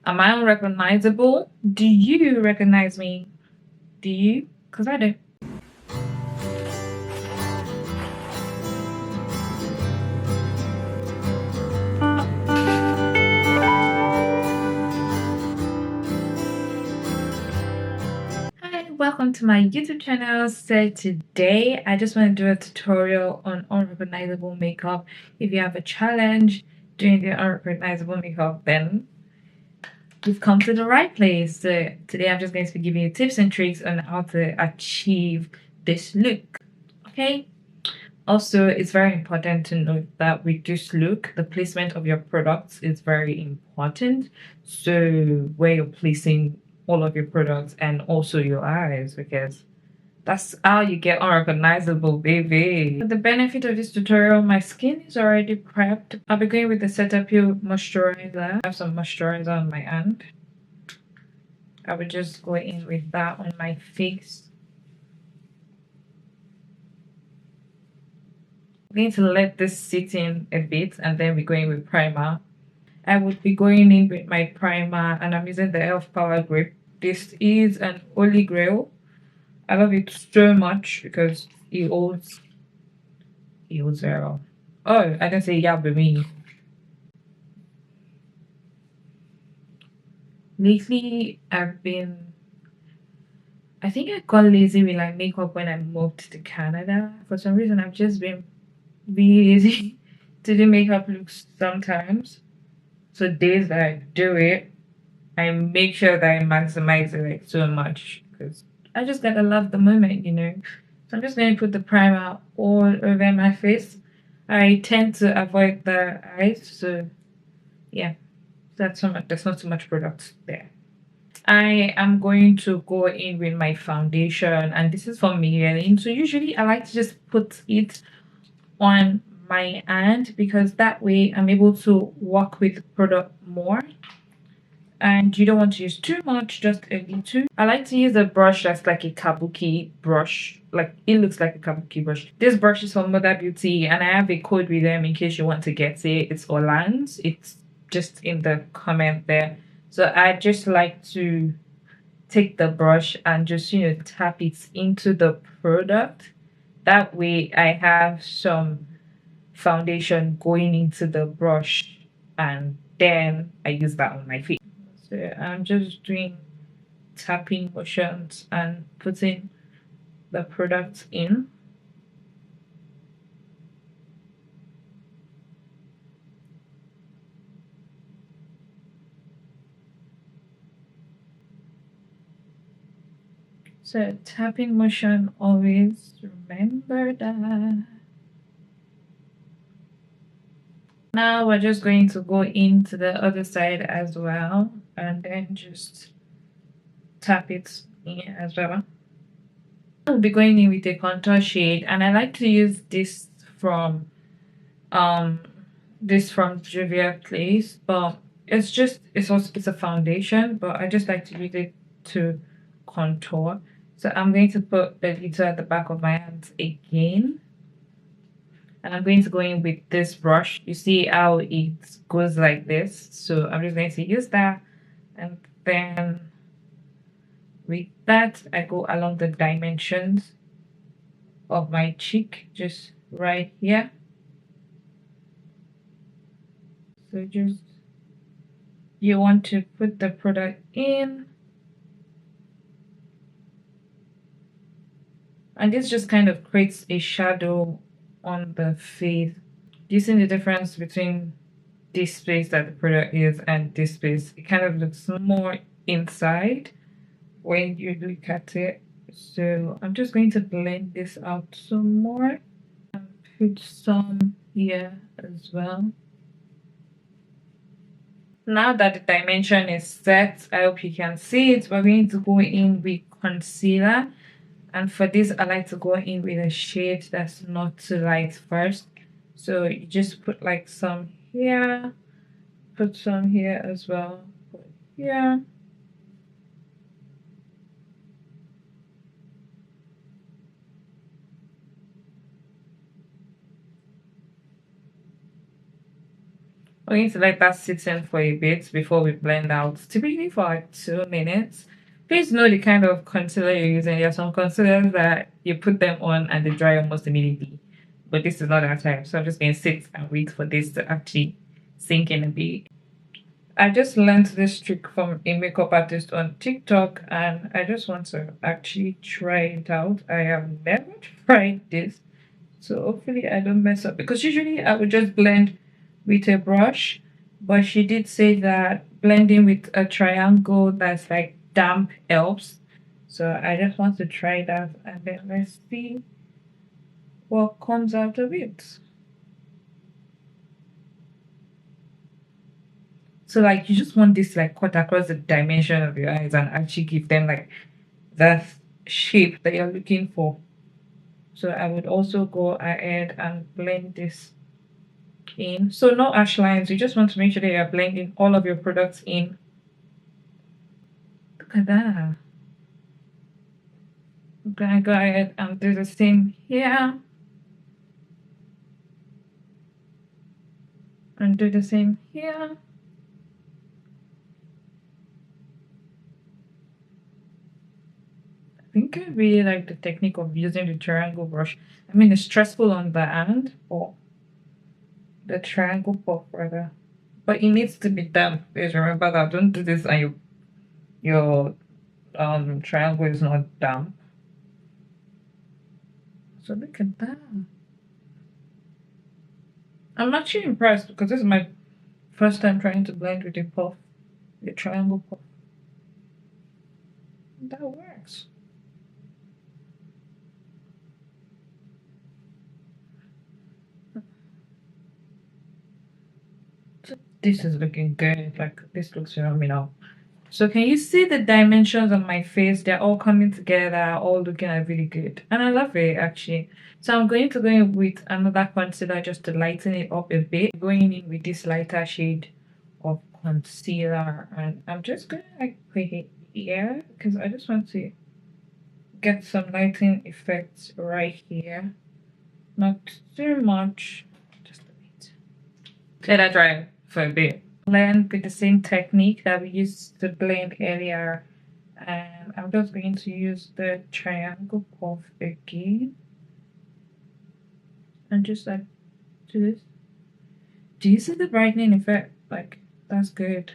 Am I unrecognizable? Do you recognize me? Do you? Because I do. Hi, welcome to my YouTube channel. So today I just want to do a tutorial on unrecognizable makeup. If you have a challenge doing the unrecognizable makeup, then you've come to the right place. So today I'm just going to be giving you tips and tricks on how to achieve this look. Okay. Also, it's very important to note that with this look, the placement of your products is very important. So where you're placing all of your products and also your eyes, because that's how you get unrecognizable, baby. The benefit of this tutorial, my skin is already prepped. I'll be going with the Cetaphil moisturizer. I have some moisturizer on my hand. I will just go in with that on my face. I'm going to let this sit in a bit and then we're going with primer. I would be going in with my primer and I'm using the e.l.f. Power Grip. This is an Holy Grail. I love it so much because it holds zero. Oh, I can say yeah, but me. Lately, I think I got lazy with like makeup when I moved to Canada. For some reason, I've just been really lazy to do makeup looks sometimes. So days that I do it, I make sure that I maximize it like so much because I just gotta love the moment, you know. So I'm just going to put the primer all over my face. I tend to avoid the eyes, so yeah, that's so much. There's not too much product there. I am going to go in with my foundation, and this is from Maybelline. So usually I like to just put it on my hand because that way I'm able to work with the product more. And you don't want to use too much, just a little. I like to use a brush that's like a kabuki brush. Like it looks like a kabuki brush. This brush is from Moda Beauty and I have a code with them in case you want to get it. It's Olans. It's just in the comment there. So I just like to take the brush and just, you know, tap it into the product. That way I have some foundation going into the brush and then I use that on my face. So I'm just doing tapping motions and putting the product in. So tapping motion, always remember that. Now we're just going to go into the other side as well and then just tap it in as well. I'll be going in with a contour shade and I like to use this from Juvia's Place, but it's a foundation, but I just like to use it to contour. So I'm going to put a little at the back of my hands again. And I'm going to go in with this brush. You see how it goes like this. So I'm just going to use that. And then with that, I go along the dimensions of my cheek, just right here. So just, you want to put the product in. And this just kind of creates a shadow on the face. Do you see the difference between this space that the product is and this space? It kind of looks more inside when you look at it. So I'm just going to blend this out some more and put some here as well. Now that the dimension is set, I hope you can see it. We're going to go in with concealer. And for this, I like to go in with a shade that's not too light first. So you just put like some here, put some here as well, put here. We're going to let that sit in for a bit before we blend out, typically for like 2 minutes. Please know the kind of concealer you're using. There are some concealers that you put them on and they dry almost immediately. But this is not that type. So I'm just going to sit and wait for this to actually sink in a bit. I just learned this trick from a makeup artist on TikTok and I just want to actually try it out. I have never tried this. So hopefully I don't mess up because usually I would just blend with a brush, but she did say that blending with a triangle that's like damp helps. So I just want to try that and then let's see what comes out of it. So like you just want this like cut across the dimension of your eyes and actually give them like that shape that you're looking for. So I would also go ahead and blend this in. So no ash lines. You just want to make sure that you're blending all of your products in. Look at that. I'm gonna go ahead and do the same here. And do the same here. I think I really like the technique of using the triangle brush. I mean, it's stressful on the hand, or the triangle puff rather. But it needs to be done. Please remember that. Don't do this and your triangle is not damp. So look at that. I'm actually impressed because this is my first time trying to blend with a puff, a triangle puff. That works. This is looking good. Like this looks phenomenal. So can you see the dimensions on my face? They're all coming together, all looking like really good. And I love it actually. So I'm going to go in with another concealer just to lighten it up a bit. Going in with this lighter shade of concealer. And I'm just gonna like put it here because I just want to get some lighting effects right here. Not too much. Just a bit. Let that dry for a bit. Blend with the same technique that we used to blend earlier. And I'm just going to use the triangle puff again. And just like do this. Do you see the brightening effect? Like, that's good.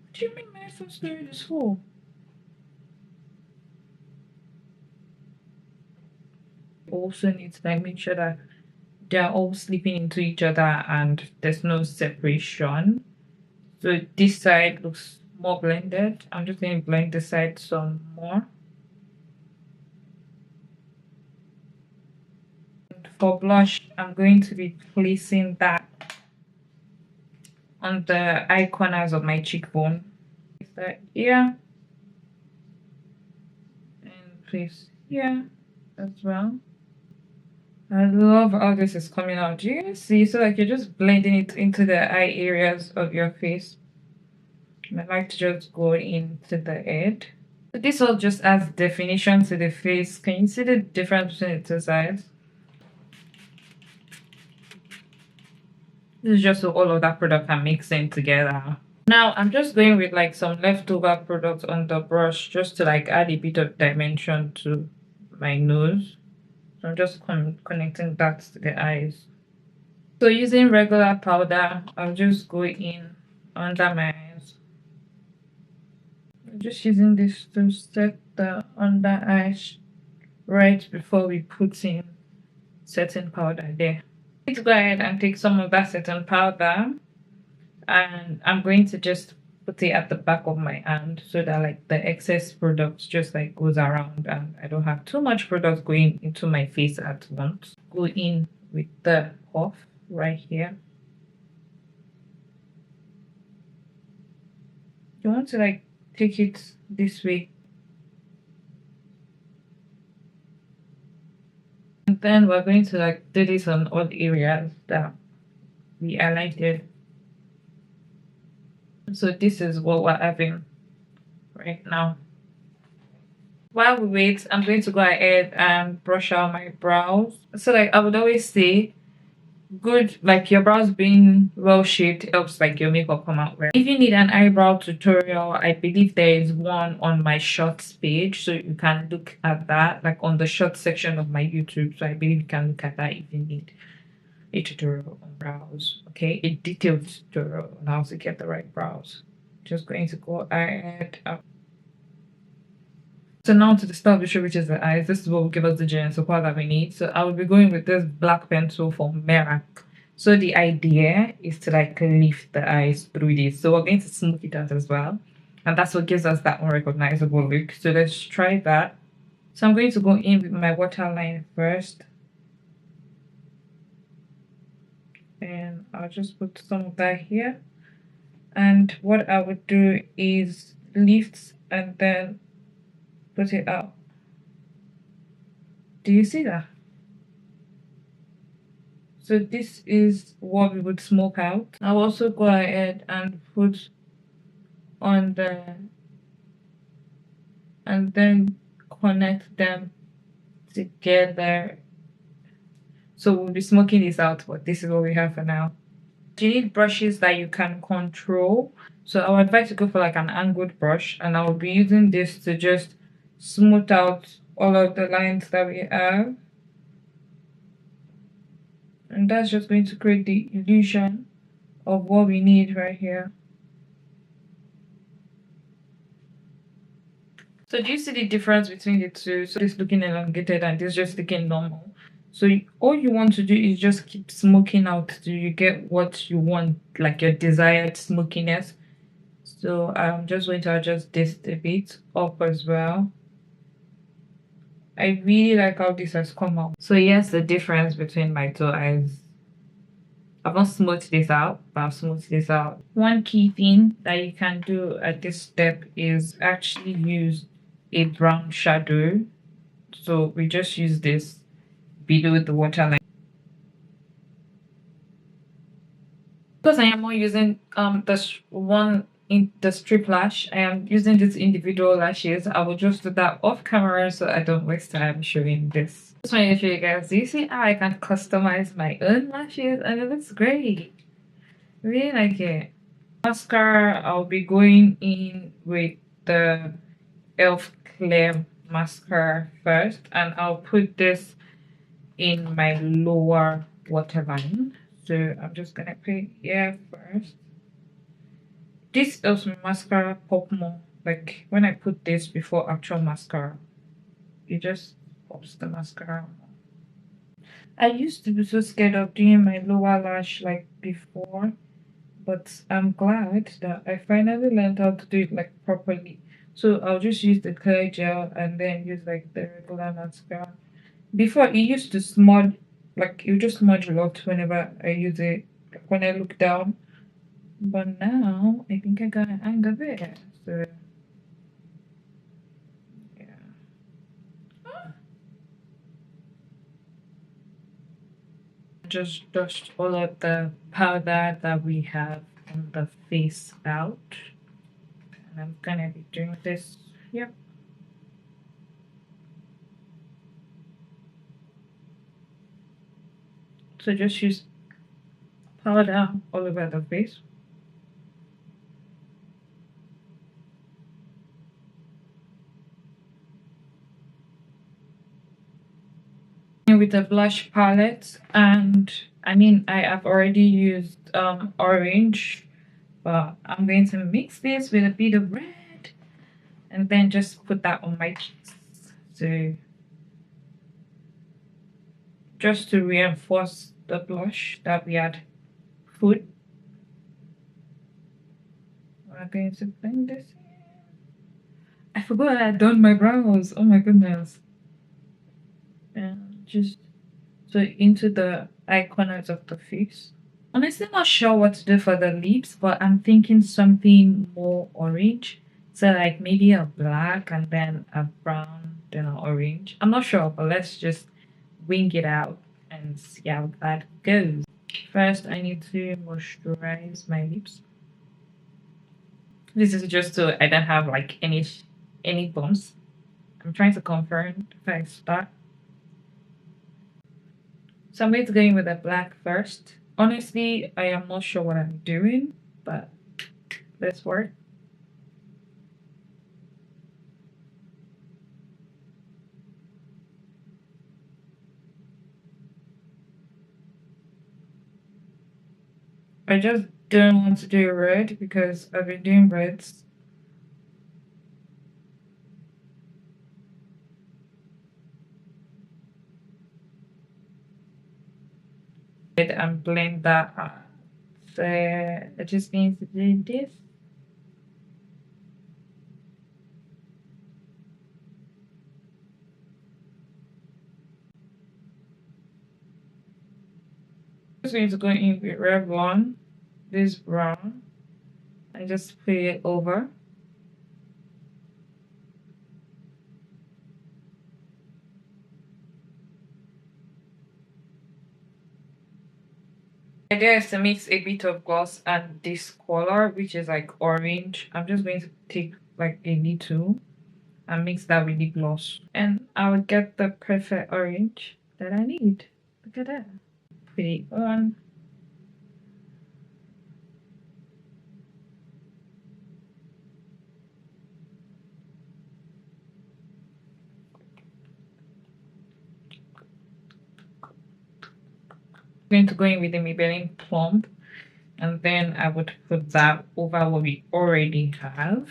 What do you mean my first story is full? Also need to like make sure that they're all sleeping into each other and there's no separation. So this side looks more blended. I'm just going to blend this side some more. And for blush, I'm going to be placing that on the eye corners of my cheekbone. Place that here and place here as well. I love how this is coming out. Do you guys see? So like you're just blending it into the eye areas of your face. And I like to just go into the head. So this all just adds definition to the face. Can you see the difference between the two sides? This is just so all of that product can mix in together. Now I'm just going with like some leftover product on the brush just to like add a bit of dimension to my nose. So I'm just connecting that to the eyes. So using regular powder, I'll just go in under my eyes. I'm just using this to set the under eyes right before we put in setting powder there. Let's go ahead and take some of that setting powder and I'm going to just put it at the back of my hand so that like the excess product just like goes around and I don't have too much product going into my face at once. Go in with the puff right here. You want to like take it this way. And then we're going to like do this on all areas that we highlighted. So this is what we're having right now. While we wait, I'm going to go ahead and brush out my brows. So like I would always say, good, like your brows being well shaped helps like your makeup come out well. If you need an eyebrow tutorial, I believe there is one on my shorts page, so you can look at that, like on the short section of my YouTube. So I believe you can look at that if you need a tutorial on brows. Okay, a detailed tutorial on how to get the right brows. Just going to go ahead. So now to the start of the show, which is the eyes. This is what will give us the general support that we need. So I will be going with this black pencil from Merak. So the idea is to like lift the eyes through this. So we're going to smoke it out as well. And that's what gives us that unrecognizable look. So let's try that. So I'm going to go in with my waterline first. And I'll just put some of that here. And what I would do is lift and then put it out. Do you see that? So this is what we would smoke out. I'll also go ahead and put on the, and then connect them together. So we'll be smoking this out, but this is what we have for now. Do you need brushes that you can control? So I would advise to go for like an angled brush, and I'll be using this to just smooth out all of the lines that we have. And that's just going to create the illusion of what we need right here. So do you see the difference between the two? So this looking elongated and this just looking normal. So all you want to do is just keep smoking out till you get what you want, like your desired smokiness. So I'm just going to adjust this a bit up as well. I really like how this has come out. So yes, the difference between my two eyes. I've not smoothed this out, but I've smoothed this out. One key thing that you can do at this step is actually use a brown shadow. So we just use this below the waterline. Because I am not using this one in the strip lash, I am using these individual lashes. I will just do that off camera so I don't waste time showing this. Just want to show you guys. Do you see how I can customize my own lashes and it looks great? Really like it. Mascara, I'll be going in with the Elf Clear mascara first, and I'll put this in my lower waterline. So I'm just gonna put it here first. This helps my mascara pop more. Like when I put this before actual mascara, it just pops the mascara more. I used to be so scared of doing my lower lash like before, but I'm glad that I finally learned how to do it like properly. So I'll just use the clear gel and then use like the regular mascara. Before it used to smudge, like it would just smudge a lot whenever I use it, like when I look down. But now I think I got an hang of it. So yeah. Just dust all of the powder that we have on the face out. And I'm gonna be doing this. Yep. So just use powder all over the face. With a blush palette, and I mean I have already used orange, but I'm going to mix this with a bit of red and then just put that on my cheeks. So just to reinforce the blush that we had put. We're going to blend this in. I forgot I had done my brows. Oh my goodness. And just so into the eye corners of the face. Honestly, not sure what to do for the lips, but I'm thinking something more orange. So like maybe a black and then a brown, then an orange. I'm not sure, but let's just wing it out and see how that goes. First, I need to moisturize my lips. This is just so I don't have like any bumps. I'm trying to confirm if I start. So I'm going to go in with the black first. Honestly, I am not sure what I'm doing, but let's work. I just don't want to do red because I've been doing reds. And blend that out. So I just need to do this. Just going to go in with Revlon, this brown, and just put it over. The idea is to mix a bit of gloss and this color, which is like orange. I'm just going to take like a little and mix that with the gloss. And I will get the perfect orange that I need. Look at that. Put it on. I'm going to go in with the Maybelline Plump, and then I would put that over what we already have.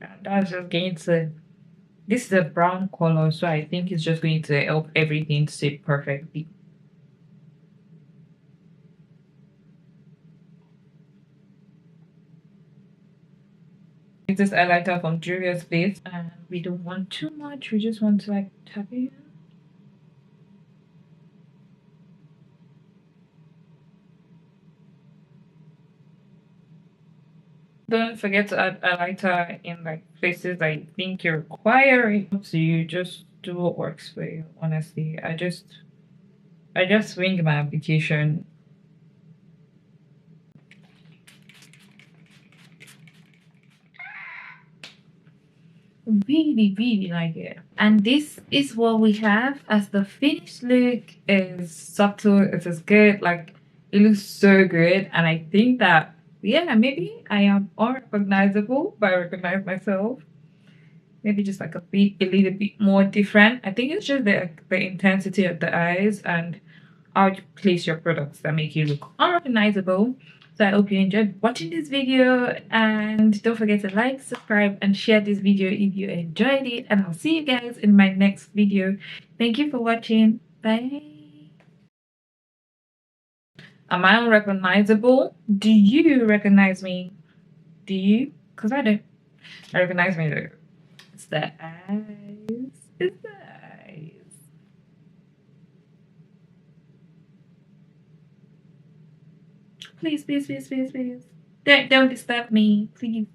And that's just going to, this is a brown color, so I think it's just going to help everything sit perfectly. It's this highlighter from Julia's Place, and we don't want too much, we just want to like tap it. Don't forget to add highlighter in like places I think you require it. So you just do what works for you. Honestly, I just wing my application. Really like it. And this is what we have as the finished look. Is subtle, it is good, like it looks so good. And I think that, yeah, maybe I am unrecognizable, but I recognize myself. Maybe just like a little bit more different. I think it's just the intensity of the eyes and how you place your products that make you look unrecognizable. So I hope you enjoyed watching this video, and don't forget to like, subscribe, and share this video if you enjoyed it. And I'll see you guys in my next video. Thank you for watching. Bye. Am I unrecognizable? Do you recognize me? Do you? Because I don't. I recognize me though. It's the eyes. It's the eyes. Please. Don't disturb me, please.